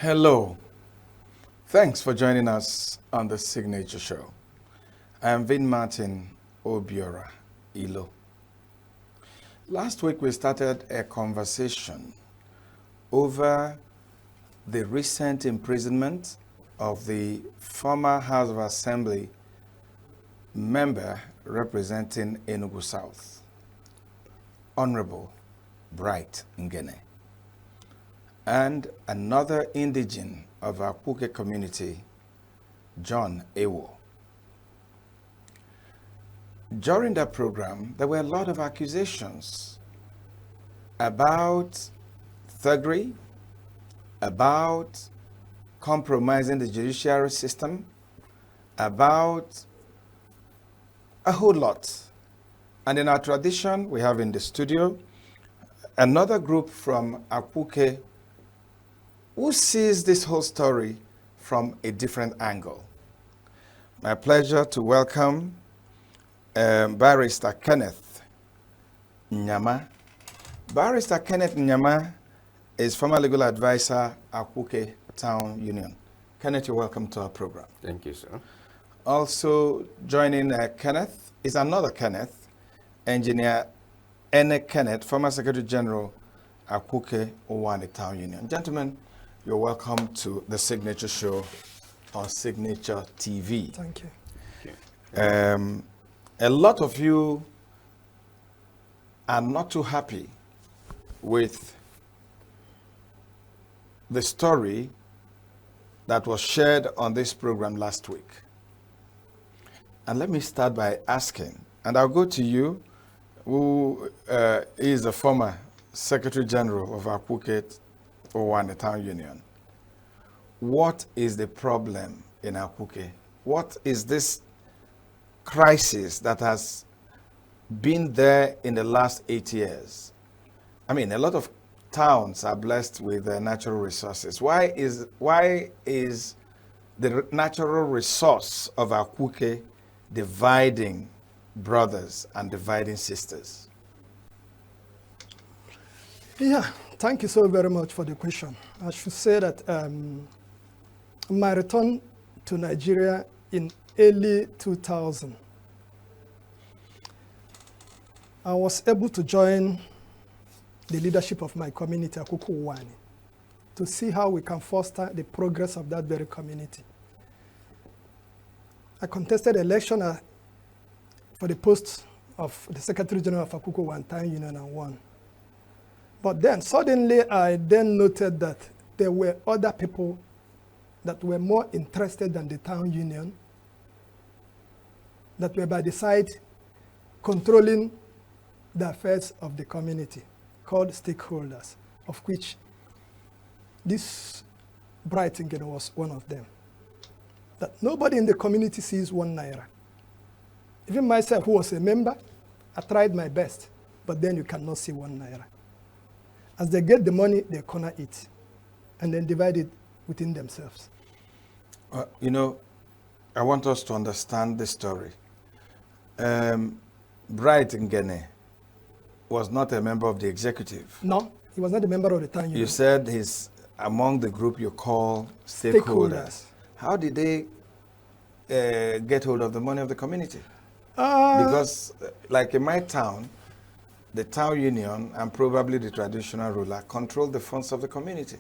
Hello. Thanks for joining us on the Signature Show. I am Vin Martin Obiora Ilo. Last week we started a conversation over the recent imprisonment of the former House of Assembly member representing Enugu South, Honorable Bright Ngene, and another indigene of our Akwuke community, John Ewo. During that program, there were a lot of accusations about thuggery, about compromising the judiciary system, about a whole lot. And in our tradition, we have in the studio another group from Akwuke who sees this whole story from a different angle. My pleasure to welcome Barrister Kenneth Nyama. Barrister Kenneth Nyama is former legal advisor at Akwuke Town Union. Kenneth, you're welcome to our program. Thank you, sir. Also joining Kenneth is another Kenneth, Engineer Ene Kenneth, former Secretary General at Akwuke Owani Town Union. Gentlemen, you're welcome to the Signature Show on Signature TV. Thank you. A lot of you are not too happy with the story that was shared on this program last week. And let me start by asking, and I'll go to you, who is the former Secretary General of Akwuke Owani Town Union. What is the problem in Akwuke? What is this crisis that has been there in the last 8 years? I mean, a lot of towns are blessed with natural resources. Why is the natural resource of Akwuke dividing brothers and dividing sisters? Yeah, thank you so very much for the question. I should say that my return to Nigeria in early 2000, I was able to join the leadership of my community, Akwuke Owani, to see how we can foster the progress of that very community. I contested election for the post of the Secretary General of Akwuke Owani Town Union and won. But then suddenly I then noted that there were other people that were more interested than the town union, that were by the side controlling the affairs of the community, called stakeholders, of which this Bright Ngene was one of them. That nobody in the community sees 1 naira. Even myself, who was a member, I tried my best, but then you cannot see 1 naira. As they get the money, they corner it, and then divide it within themselves. You know, I want us to understand the story. Bright Ngene was not a member of the executive. No, he was not a member of the town union. You said he's among the group you call stakeholders. How did they get hold of the money of the community? Because like in my town, the town union and probably the traditional ruler control the funds of the community.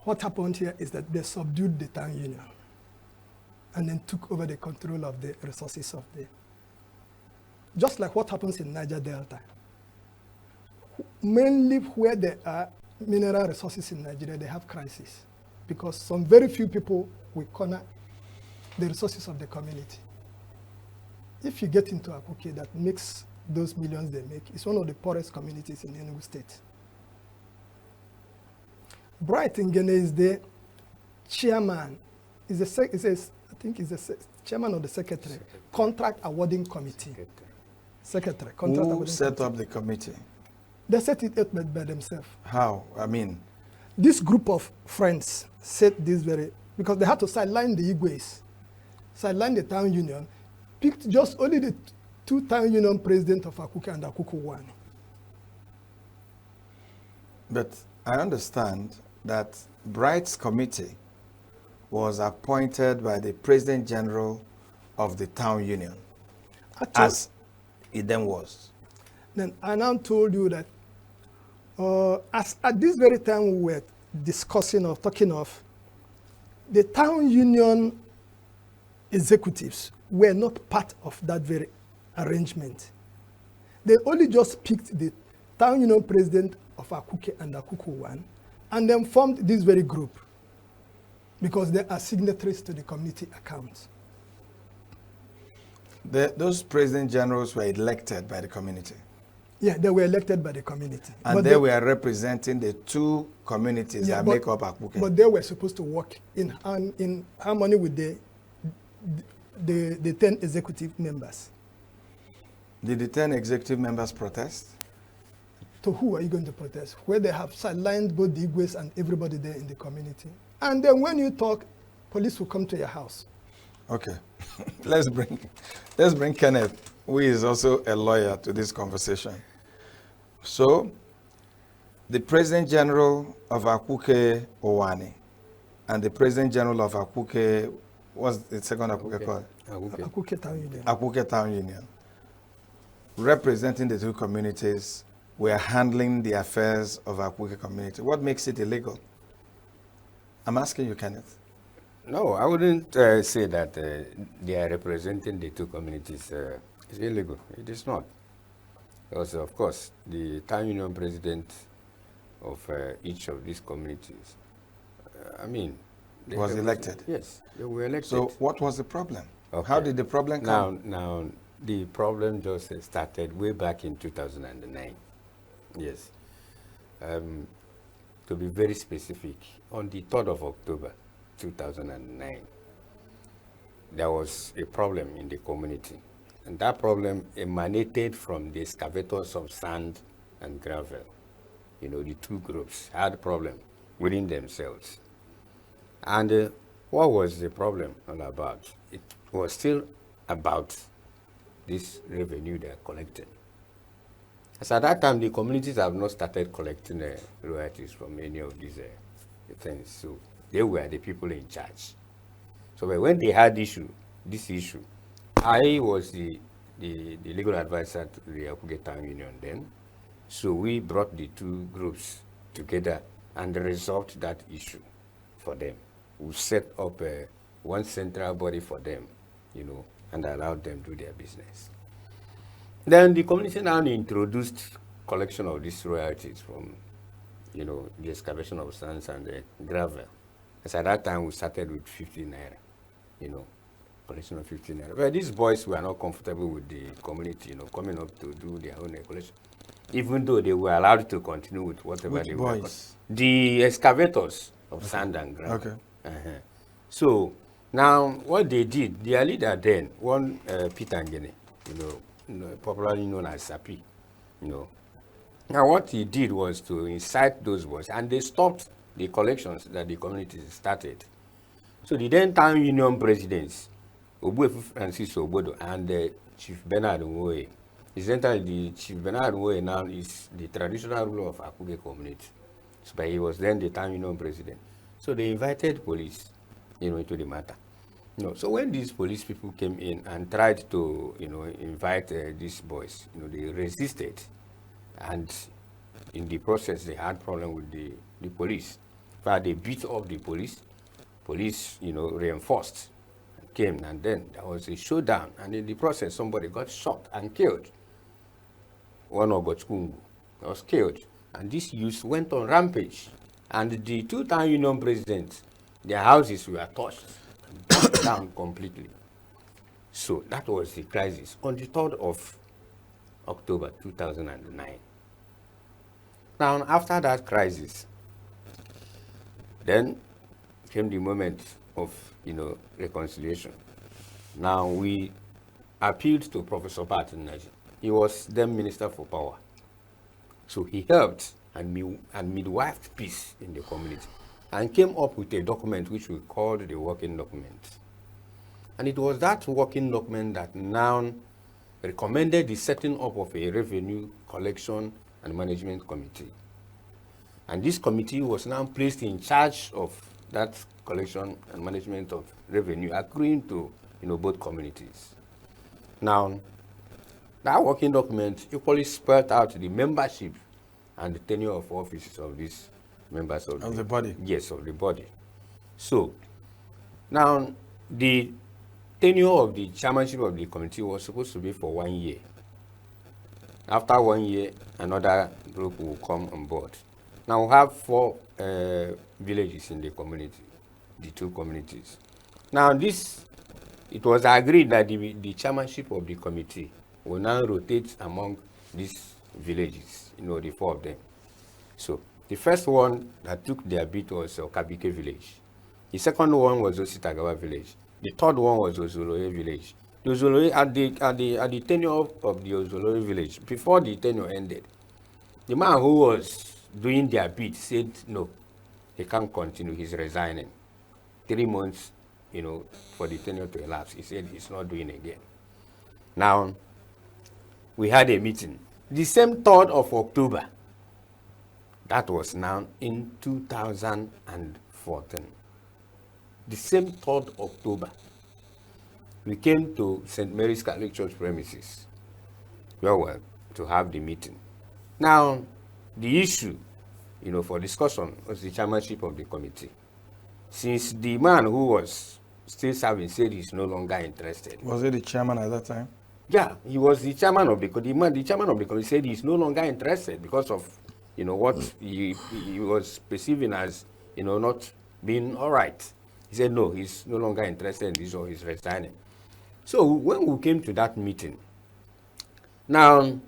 What happened here is that they subdued the town union and then took over the control of the resources of the, just like what happens in Niger Delta. Mainly where there are mineral resources in Nigeria, they have crisis because some very few people will corner the resources of the community. If you get into Akwuke that makes those millions they make, it's one of the poorest communities in Enugu State. Bright Ngene is the chairman, I think he's the chairman of the secretary, contract awarding committee. Secretary. Who set up the committee? They set it up by themselves. How? I mean, this group of friends set this very, because they had to sideline the Igwes, sideline the town union, picked just only the 2 town union presidents of Akwuke and Akwuke Owani. But I understand that Bright's committee was appointed by the President General of the Town Union, as it then was. Then I now told you that as at this very time we were discussing or talking of, the Town Union executives were not part of that very arrangement. They only just picked the Town Union president of Akwuke and Akwuke 1 and then formed this very group because they are signatories to the community accounts. Those president generals were elected by the community. Yeah, they were elected by the community. And but they were representing the two communities that make up Akwuke. But they were supposed to work in harmony with the 10 executive members. Did the 10 executive members protest? To who are you going to protest? Where they have sidelined both the Igwes and everybody there in the community. And then when you talk, police will come to your house. Okay. let's bring Kenneth, who is also a lawyer, to this conversation. So, the President General of Akwuke Owani and the President General of Akwuke, what's the second Akwuke called? Akwuke Town Union. Akwuke Town Union, representing the two communities, were handling the affairs of Akwuke community. What makes it illegal? I'm asking you, Kenneth. No, I wouldn't say that they are representing the two communities. It's illegal. It is not. Because, of course, the town union president of each of these communities, was elected? Yes, they were elected. So what was the problem? Okay. How did the problem come? Now, the problem just started way back in 2009. Yes. To be very specific, on the 3rd of October, 2009, there was a problem in the community. And that problem emanated from the excavators of sand and gravel. You know, the two groups had a problem within themselves. And what was the problem all about? It was still about this revenue they're collecting. As at that time, the communities have not started collecting royalties from any of these things. So they were the people in charge. So when they had this issue, I was the legal advisor to the Akwuke Town Union then. So we brought the two groups together and resolved that issue for them. We set up one central body for them, you know, and allowed them to do their business. Then the community now introduced collection of these royalties from, you know, the excavation of sands and gravel. As at that time, we started with 50 naira, you know, collection of 50 naira. But these boys were not comfortable with the community, you know, coming up to do their own collection, even though they were allowed to continue with whatever Which they boys? were. The excavators of sand and gravel. Okay. So now what they did, their leader then, one Peter Ngene, you know, popularly known as Sapi, you know. Now what he did was to incite those boys, and they stopped the collections that the community started. So the then town union presidents, Obuefu Francis Obodo and Chief Bernard Nwoye, essentially the Chief Bernard Nwoye now is the traditional ruler of Akwuke community. So, but he was then the town union president. So they invited police, you know, into the matter. You know, so when these police people came in and tried to, you know, invite these boys, you know, they resisted, and in the process they had problem with the police. In fact, they beat up the police. Police, you know, reinforced, came, and then there was a showdown, and in the process somebody got shot and killed. One of Gochkungu was killed, and this youth went on rampage, and the two town union presidents, their houses were touched and burnt down completely. So that was the crisis on the 3rd of October 2009. Now, after that crisis, then came the moment of, you know, reconciliation. Now we appealed to Professor Barton. He was then Minister for Power. So he helped and midwifed peace in the community and came up with a document which we called the working document. And it was that working document that now recommended the setting up of a revenue collection and management committee. And this committee was now placed in charge of that collection and management of revenue accruing to both communities. Now, that working document equally spelled out the membership and the tenure of offices of these members of the body. Yes, of the body. So, now the tenure of the chairmanship of the committee was supposed to be for 1 year. After 1 year, another group will come on board. Now we have 4 villages in the community, the 2 communities. Now it was agreed that the chairmanship of the committee will now rotate among these villages, the 4 of them. So the first one that took their beat was Akwuke village. The second one was Ositagawa village. The third one was Ozoloye village. The Ozoloye, at the tenure of the Ozoloye village, before the tenure ended, the man who was doing their bid said no, he can't continue, he's resigning. 3 months, for the tenure to elapse, he said he's not doing again. Now, we had a meeting. The same 3rd of October, that was now in 2014. The same 3rd October, we came to St. Mary's Catholic Church premises where we were to have the meeting. Now, the issue, for discussion was the chairmanship of the committee. Since the man who was still serving said he's no longer interested. Was he the chairman at that time? Yeah, he was the chairman of the committee. The chairman of the committee said he's no longer interested because of, what he was perceiving as, not being all right. He said no, he's no longer interested in this, or he's resigning. So when we came to that meeting, now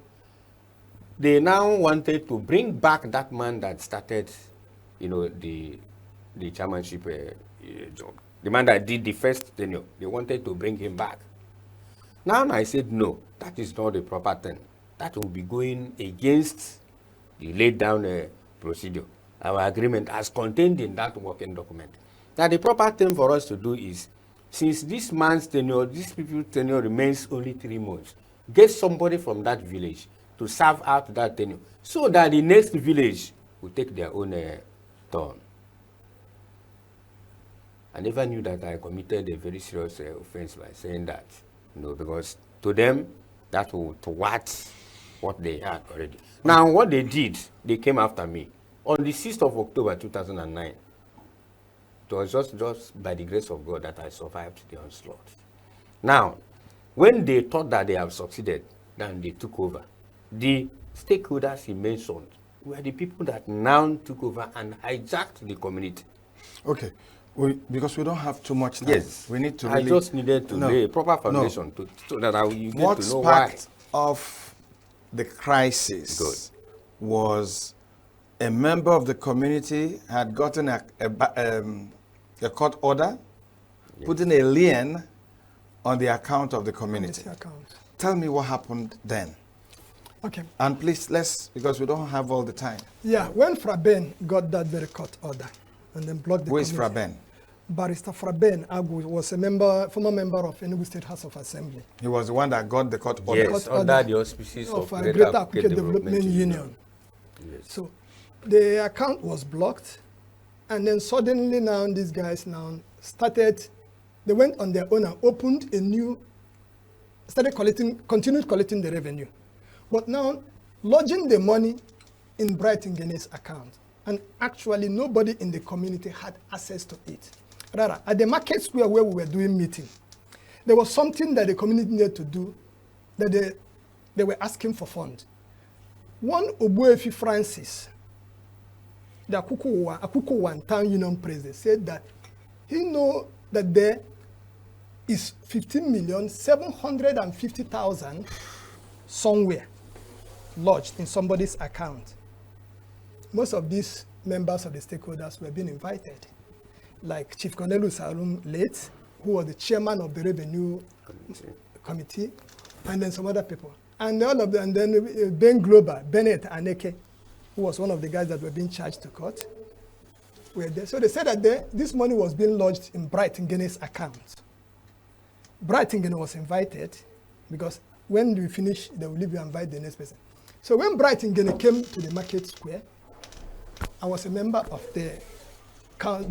they now wanted to bring back that man that started, the chairmanship job. The man that did the first tenure, they wanted to bring him back. Now I said, no, that is not the proper thing. That will be going against the laid down procedure, our agreement as contained in that working document. Now the proper thing for us to do is, since this man's tenure, these people's tenure remains only 3 months, get somebody from that village to serve out that tenure, so that the next village will take their own turn. I never knew that I committed a very serious offense by saying that, because to them, that will thwart what they had already. Now, what they did, they came after me. On the 6th of October 2009, it was just by the grace of God that I survived the onslaught. Now, when they thought that they have succeeded, then they took over. The stakeholders he mentioned were the people that now took over and hijacked the community. Okay. Because we don't have too much time. Yes. We need to I really... just needed to lay a proper foundation so that you get what to know why. sparked off the crisis was a member of the community had gotten a court order, putting a lien on the account of the community. Tell me what happened then. Okay. And please, because we don't have all the time. Yeah, when Fraben got that very court order and then blocked the committee. Who is Fraben? Barrister Fraben Agu was former member of Enugu State House of Assembly. He was the one that got the court order. Yes, under the auspices of Greater Akwuke Development Union. Yes. So the account was blocked, and then suddenly now these guys now started, they went on their own and opened a new, continued collecting the revenue. But now lodging the money in Brighton Guinness account. And actually nobody in the community had access to it. Rather, at the market square where we were doing meeting, there was something that the community needed to do, that they were asking for funds. One Obuefi Francis, the Akwuke Town Union president, said that he know that there is 15,750,000 somewhere lodged in somebody's account. Most of these members of the stakeholders were being invited, like Chief Cornelius Arum late, who was the chairman of the revenue committee, and then some other people. And all of them, and then Ben Glover, Bennett Aneke, who was one of the guys that were being charged to court, were there. So they said that this money was being lodged in Brighton Guinness account. Brighton Guinness was invited, because when we finish, they will leave you and invite the next person. So when Brighton Guinness came to the market square, I was a member of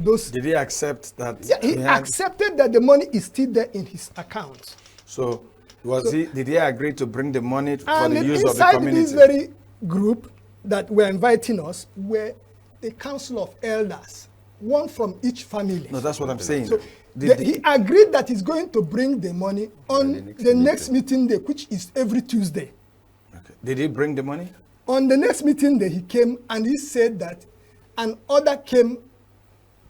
those. Did he accept that? Yeah, he accepted that the money is still there in his account. So did he agree to bring the money for And the use of the inside community? this very group that were inviting us were the council of elders, one from each family. No, that's what I'm saying. So he agreed that he's going to bring the money on the next meeting day, which is every Tuesday. Okay. Did he bring the money? On the next meeting day, he came and he said that an order came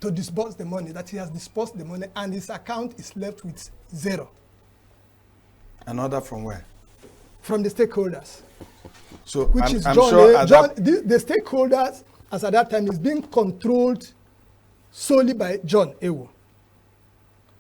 to disburse the money, that he has disbursed the money and his account is left with zero. An order from where? From the stakeholders. So Which I'm is sure the stakeholders, as at that time, is being controlled solely by John Ewo.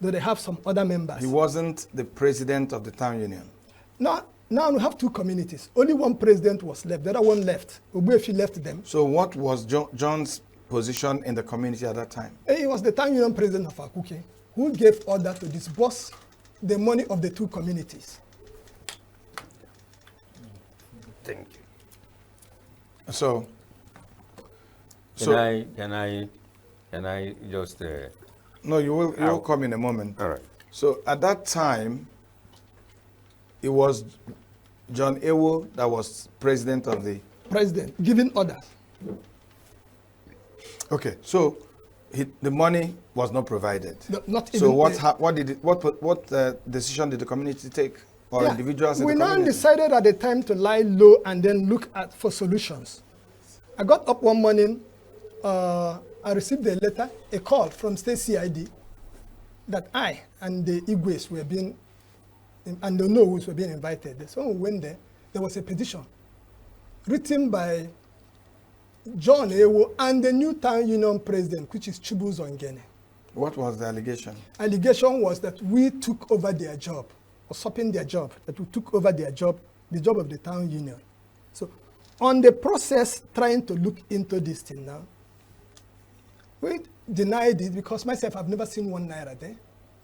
Though they have some other members. he wasn't the president of the town union. Now we have two communities. Only one president was left. The other one left. Obuefi left them. So what was John's position in the community at that time? He was the town union president of Akwuke, who gave order to disburse the money of the two communities. Thank you. So Can I just? no, you will come in a moment. All right. So at that time, it was John Ewo that was president of the. President giving orders. Okay, so the money was not provided. No, not even. So what decision did the community take, or individuals in we the now community? decided at the time to lie low and then look for solutions. I got up one morning. I received a letter, a call from State CID that I and the Igwes were being, and the Nowus were being invited. So when we went there was a petition written by John Ewo and the new town union president, which is Chibuzo Ngene. What was the allegation? Allegation was that we took over their job, usurping their job, that we took over their job, the job of the town union. So on the process, trying to look into this thing now, we denied it because myself, I've never seen 1 naira there.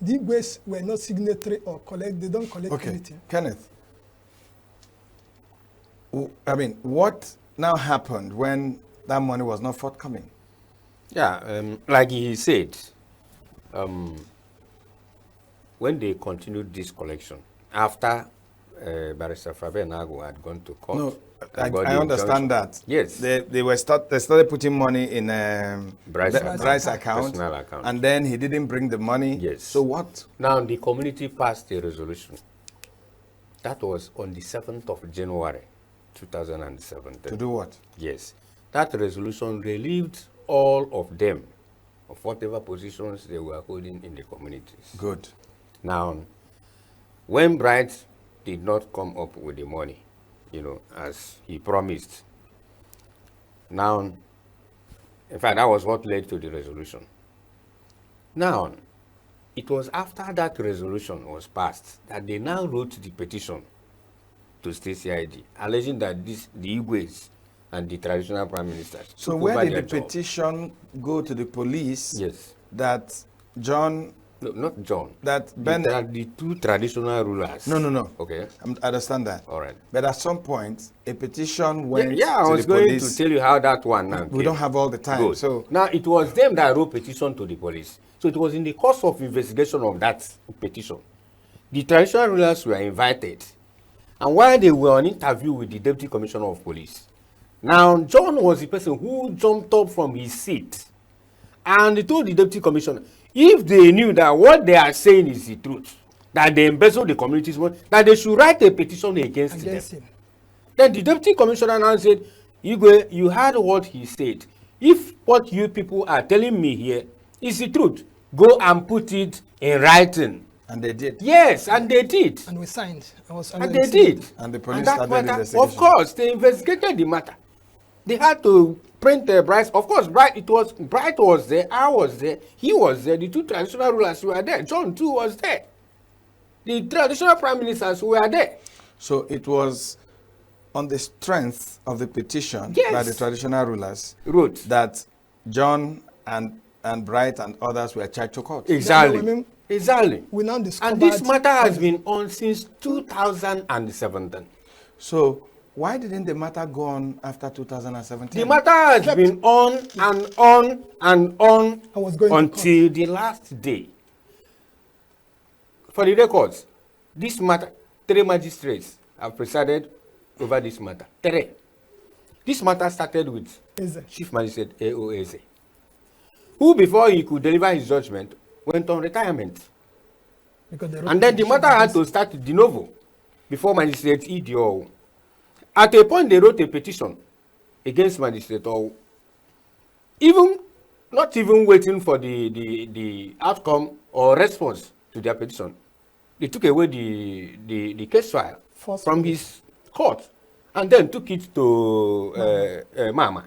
The Igwes were not signatory or they don't collect anything. Kenneth, I mean, what now happened when that money was not forthcoming? Yeah, like he said, when they continued this collection, after Barrister Faber Nago had gone to court. No, I understand that. Yes. They started putting money in Bryce's account, personal account. and then he didn't bring the money. Yes. So what? Now the community passed a resolution. That was on the 7th of January, 2017. To do what? Yes. That resolution relieved all of them of whatever positions they were holding in the communities. Good. Now, when Bright did not come up with the money, as he promised, now, in fact, that was what led to the resolution. Now, it was after that resolution was passed that they now wrote the petition to State CID, alleging that the Igwes and the traditional prime ministers. So where did the petition go to the police? Yes. That John. No, not John. That the two traditional rulers. No. Okay. I understand that. All right. But at some point, a petition went to the police. I was going to tell you how that one now We don't have all the time. Good. So now it was them that wrote petition to the police. So it was in the course of investigation of that petition. The traditional rulers were invited. And while they were on interview with the Deputy Commissioner of Police, now John was the person who jumped up from his seat and he told the Deputy Commissioner, if they knew that what they are saying is the truth, that they embezzled the community's money, that they should write a petition against them. Him. Then the Deputy Commissioner now said, Igwe, you heard what he said. If what you people are telling me here is the truth, go and put it in writing. And they did. Yes, and they did. And we signed. And they did. And the police And that started matter, investigation. of course, they investigated the matter. They had to print the Bryce. Of course, Bright was there, I was there, he was there, the two traditional rulers were there, John too was there. The traditional prime ministers were there. So it was on the strength of the petition Yes. by the traditional rulers Wrote. that John and Bright and others were charged to court. Exactly. I mean, Exactly. we now discovered. And this matter has been on since 2017. So Why didn't the matter go on after 2017? The matter has been on and on and on I was going to until the last day. For the records, this matter, 3 magistrates have presided over this matter. 3. This matter started with Eze. Chief Magistrate A.O. Eze, who before he could deliver his judgment went on retirement. Because they wrote And then the petition matter had against- to start de novo before Magistrate Idio. At a point, they wrote a petition against Magistrate O. Not even waiting for the outcome or response to their petition. They took away the case file Forcefully. from his court and then took it to Mama.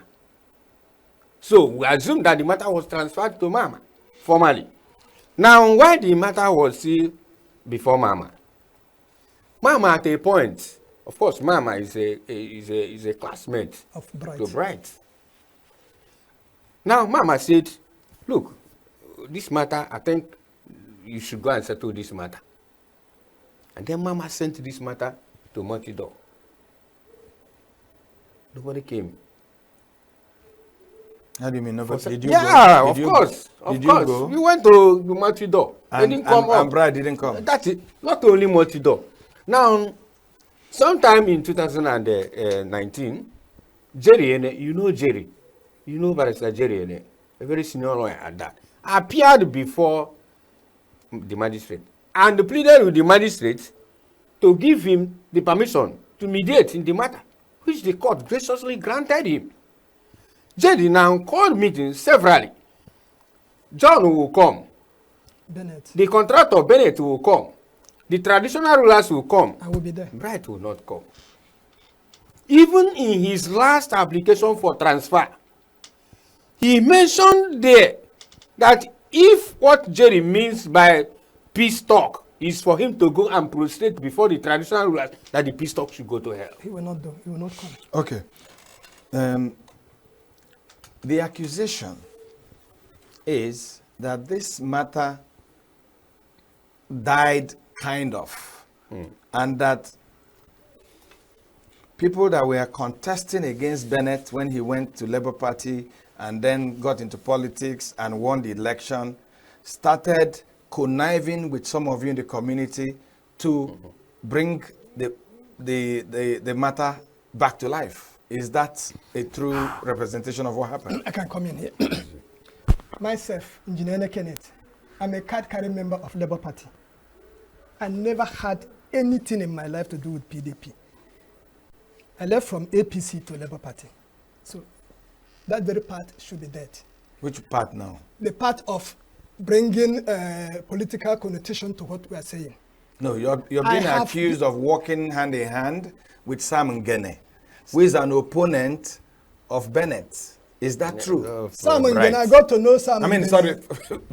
So we assume that the matter was transferred to Mama formally. Now, why the matter was still before Mama? Mama at a point, of course, Mama is a classmate of Bright. to Bright. Now, Mama said, look, this matter, I think you should go and settle this matter. And then Mama sent this matter to Montidor. Nobody came. How do you mean nobody? Did you Yeah, go? of Did you- course. Did Of you course. go? We went to Montidor. They And, didn't come and, up. and Brad didn't come. That's it. Not only Montidor. Now, sometime in 2019, Jerry, you know Jerry. You know Barrister Jerry, a very senior lawyer at that, appeared before the magistrate and pleaded with the magistrate to give him the permission to mediate in the matter, which the court graciously granted him. Jerry now called meetings severally. John will come. Bennett. The contractor Bennett will come. The traditional rulers will come. I will be there. Bright will not come. Even in his last application for transfer, he mentioned there that if what Jerry means by peace talk is for him to go and prostrate before the traditional rulers, that the peace talk should go to hell. He will not do. He will not come. Okay. The accusation is that this matter died kind of, and that people that were contesting against Bennett when he went to Labour Party and then got into politics and won the election started conniving with some of you in the community to bring the matter back to life. Is that a true representation of what happened? I can come in here. Myself, Engineer Kenneth, I'm a card-carrying member of Labour Party. I never had anything in my life to do with PDP. I left from APC to Labour Party. So that very part should be dead. Which part now? The part of bringing political connotation to what we are saying. No, you're I being have- accused of working hand in hand with Sam Ngene, who is an opponent of Bennett. Is that true? Sam Right. Ngene, I got to know Sam I mean, Ngene sorry.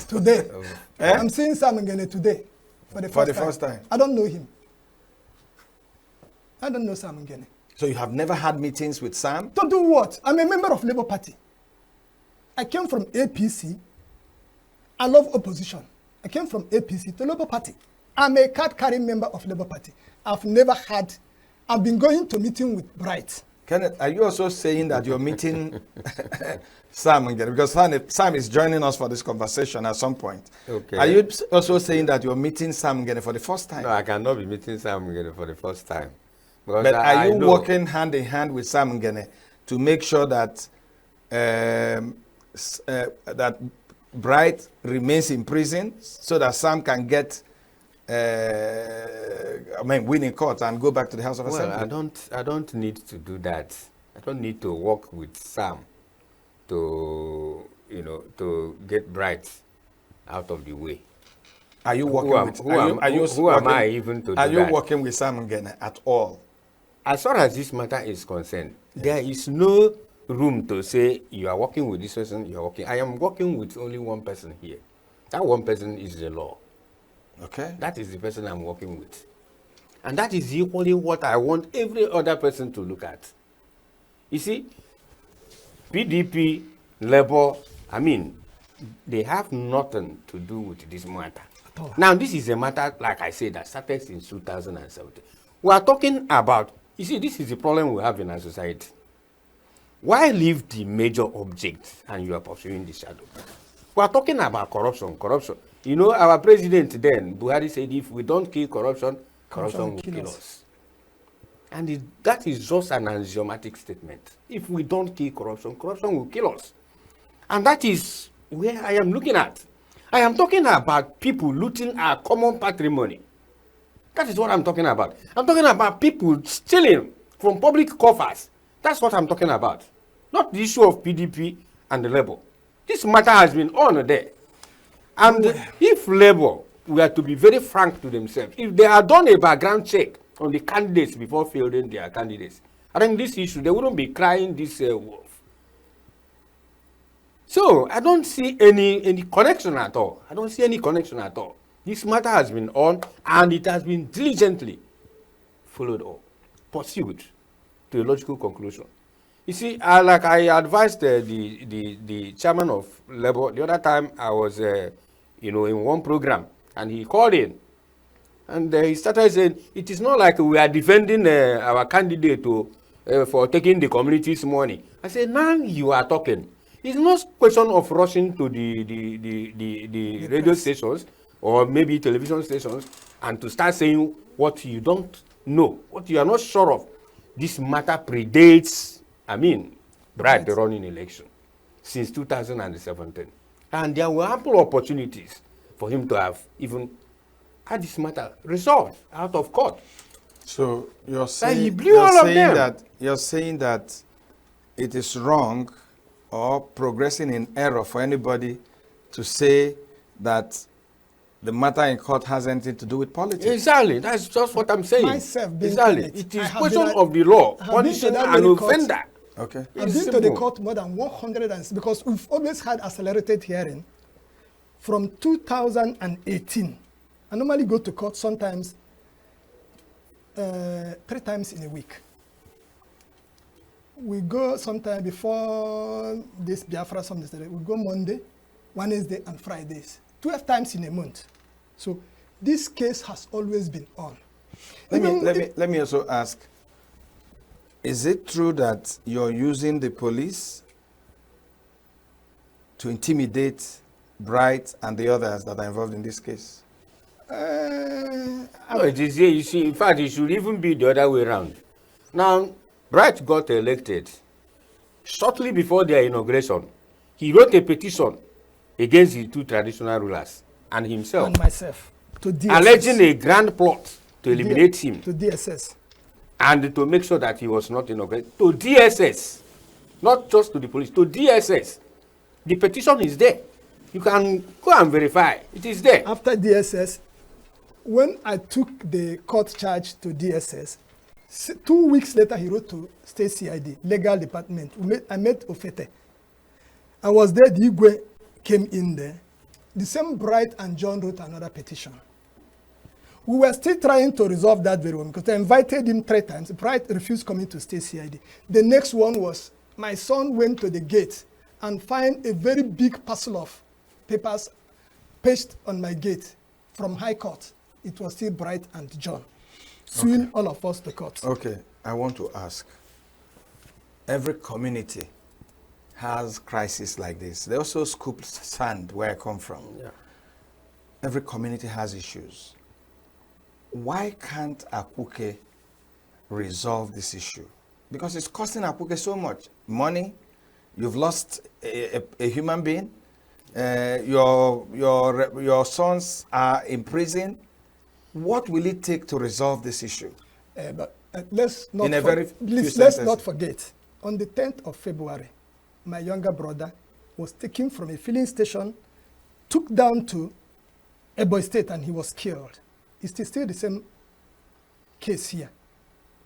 today. Eh? I'm seeing Sam Ngene today for the first time. I don't know him. I don't know Sam Ngene. So you have never had meetings with Sam? To do what? I'm a member of Labour Party. I came from APC. I love opposition. I came from APC to Labour Party. I'm a card-carrying member of Labour Party. I've been going to meeting with Bright. Kenneth, are you also saying that you're meeting Sam again? Because Sam is joining us for this conversation at some point. Okay. Are you also saying that you're meeting Sam again for the first time? No, I cannot be meeting Sam Ngene for the first time. Because But I are you know- working hand in hand with Sam Ngene to make sure that that Bright remains in prison so that Sam can get, win in court and go back to the House of Well, Assembly? I don't need to do that. I don't need to work with Sam to, to get Bright out of the way. Are you working Who am- with? who are am- you, are you who am working- I even to do Are you that? working with Sam Ngene at all? As far as this matter is concerned, there is no room to say you are working with this person, you are working. I am working with only one person here. That one person is the law. Okay. That is the person I'm working with. And that is equally what I want every other person to look at. You see, PDP, Labour, they have nothing to do with this matter. all. Now, this is a matter, like I said, that started since 2017. We are talking about You see, this is the problem we have in our society. Why leave the major object and you are pursuing the shadow? We are talking about corruption. You know, our president then, Buhari, said if we don't kill corruption, corruption will kill us. And that is just an axiomatic statement. If we don't kill corruption, corruption will kill us. And that is where I am looking at. I am talking about people looting our common patrimony. That is what I'm talking about. I'm talking about people stealing from public coffers. That's what I'm talking about. Not the issue of PDP and the Labour. This matter has been on there. And if Labour were to be very frank to themselves, if they had done a background check on the candidates before fielding their candidates, I think this issue, they wouldn't be crying this wolf. So I don't see any connection at all. I don't see any connection at all. This matter has been on, and it has been diligently followed up, pursued to a logical conclusion. You see, like I advised the chairman of Labour the other time I was, in one program, and he called in, and he started saying, it is not like we are defending our candidate for taking the community's money. I said, now you are talking. It's not a question of rushing to the radio stations or maybe television stations and to start saying what you don't know, what you are not sure of. This matter predates, Brad, the running election since 2017. And there were ample opportunities for him to have even had this matter resolved out of court. So you're saying, he blew all of them. You're saying that it is wrong or progressing in error for anybody to say that the matter in court has anything to do with politics. Exactly. That's just what I'm saying. Myself being exactly. It is question of the law, punishing an offender. Okay. I've been to the court more than 100, because we've always had accelerated hearing from 2018. I normally go to court sometimes 3 times in a week. We go sometime before this Biafra, we go Monday, Wednesday, and Fridays, 12 times in a month. So this case has always been on. Let me also ask, is it true that you're using the police to intimidate Bright and the others that are involved in this case? No, it is, you see, in fact, it should even be the other way around. Now, Bright got elected shortly before their inauguration. He wrote a petition against the 2 traditional rulers and himself, and myself, to DSS, alleging a grand plot to eliminate him to DSS, and to make sure that he was not inaugurated. To DSS, not just to the police, to DSS. The petition is there. You can go and verify. It is there. After DSS, when I took the court charge to DSS, 2 weeks later, he wrote to State CID, Legal Department. I met Ofete. I was there, the Igwe came in there. The same Bright and John wrote another petition. We were still trying to resolve that very well because I invited him 3 times. Bright refused coming to State CID. The next one was my son went to the gate and found a very big parcel of papers pasted on my gate from High Court. It was still Bright and John suing all of us to court. Okay, I want to ask. Every community has crises like this. They also scoop sand where I come from. Yeah. Every community has issues. Why can't Akwuke resolve this issue? Because it's costing Akwuke so much money. You've lost a human being. Your sons are in prison. What will it take to resolve this issue? Let's not forget, on the 10th of February, my younger brother was taken from a filling station, took down to Ebonyi State, and he was killed. It's still the same case here,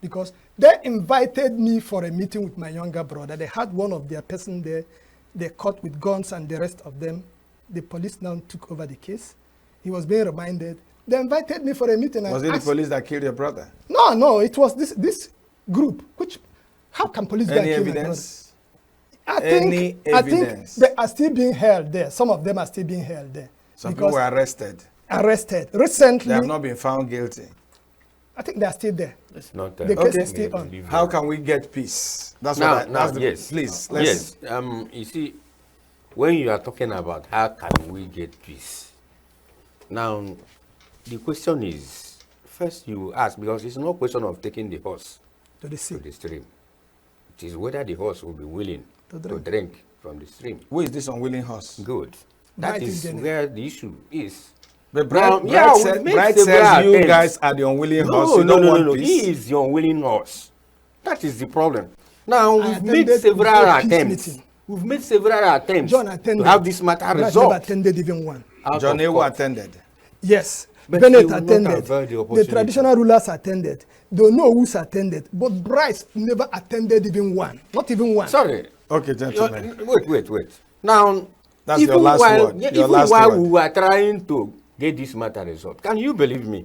because they invited me for a meeting with my younger brother. They had one of their person there. They caught with guns and the rest of them. The police now took over the case. He was being reminded. They invited me for a meeting. Was it the police that killed your brother? No, it was this group. How can police Any kill evidence? my brother? I think they are still being held there. Some of them are still being held there. Some people were arrested. Recently. They have not been found guilty. I think they are still there. It's not. The case is still on. How can we get peace? That's Now, what now, the, yes. please. Let's, Yes. You see, when you are talking about how can we get peace, now the question is, first you ask, because it's no question of taking the horse To the to sea. the stream. It is whether the horse will be willing To to drink. drink from the stream. Who is this unwilling horse? Good. Bright That is is getting- where the issue is. But Now, Bright, yeah, Bright, we said, made Bright several says you attempts. guys are the unwilling horse. No, You no, don't no, want no, no. peace. He is the unwilling horse. That is the problem. Now, I we've made attended several before peace attempts. meeting. We've made several attempts John attended. to have this matter Bright never resolved. attended even one. out John of Ewo court. attended. Yes. But Bennett they will not attended. avert the The opportunity. traditional rulers attended. They know who's attended. But Bryce never attended even one. Not even one. Sorry. Okay, gentlemen. Wait. Now, That's your last word. Your even last while word. we were trying to get this matter resolved, can you believe me?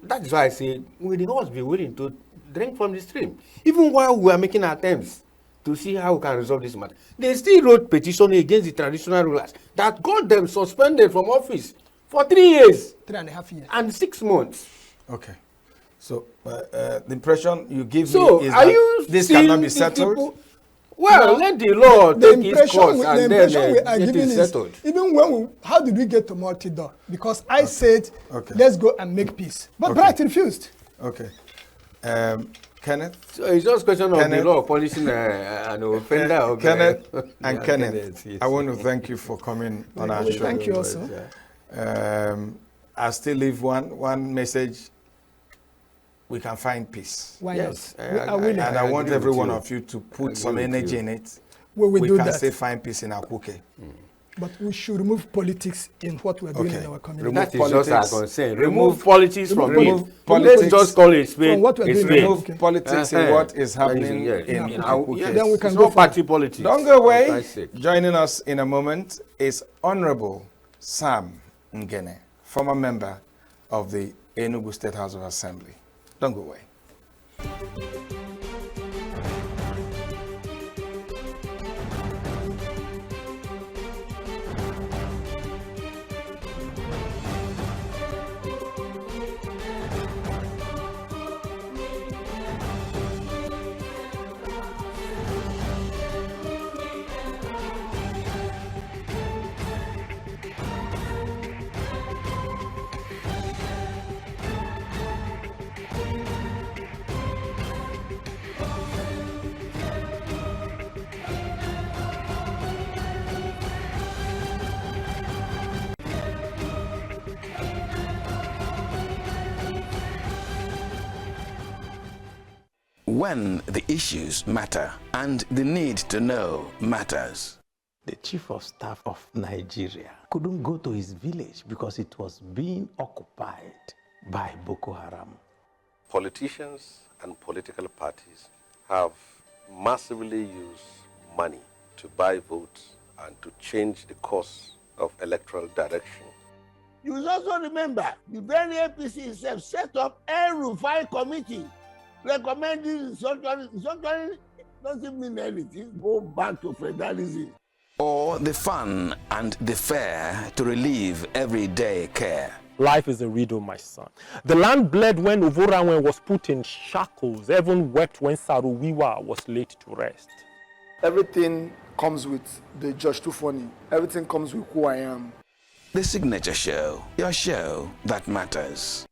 That is why I say, will the horse be willing to drink from the stream? Even while we were making attempts to see how we can resolve this matter, they still wrote petition against the traditional rulers that got them suspended from office for 3 years 3.5 years. and 6 months. Okay. So the impression you give So, me is are that you this seeing cannot be the settled. people? Well, No. let the law The take its impression, course the and impression we then are get giving it is, settled. even when we, how did we get to multi-door? Because I said, Okay. let's go and make peace. But Okay. Bright refused. Okay. Kenneth? So it's just a question of Kenneth- the law punishing an offender. of, Kenneth yeah, and Kenneth, yes. I want to thank you for coming on our show. Thank you also. I still leave one message. We can find peace. Why Yes, not? We are willing. And I want agree every with one you. of you to I put agree some with energy you. in it. We will We do can that. still find peace in Akwuke. But we should remove politics in what we're doing Okay. in our community. Remove That is just politics. our concern. Remove- Remove politics from remove it. politics Let's just call it a spade. from what we're a doing. spade. Remove Okay. politics in what is happening in Akwuke. Yes. Then we can it's go not for party politics. Don't go for away. Christ's sake. Joining us in a moment is Honorable Sam Ngene, former member of the Enugu State House of Assembly. Don't go away. When the issues matter and the need to know matters. The chief of staff of Nigeria couldn't go to his village because it was being occupied by Boko Haram. Politicians and political parties have massively used money to buy votes and to change the course of electoral direction. You must also remember the very APC itself set up a Rufai committee recommending restructuring. Restructuring doesn't mean anything. Go back to federalism. Or the fun and the fair to relieve everyday care. Life is a riddle, my son. The land bled when Uvorawen was put in shackles. Heaven wept when Saruwiwa was laid to rest. Everything comes with the Judge Too Funny. Everything comes with who I am. The Signature Show, your show that matters.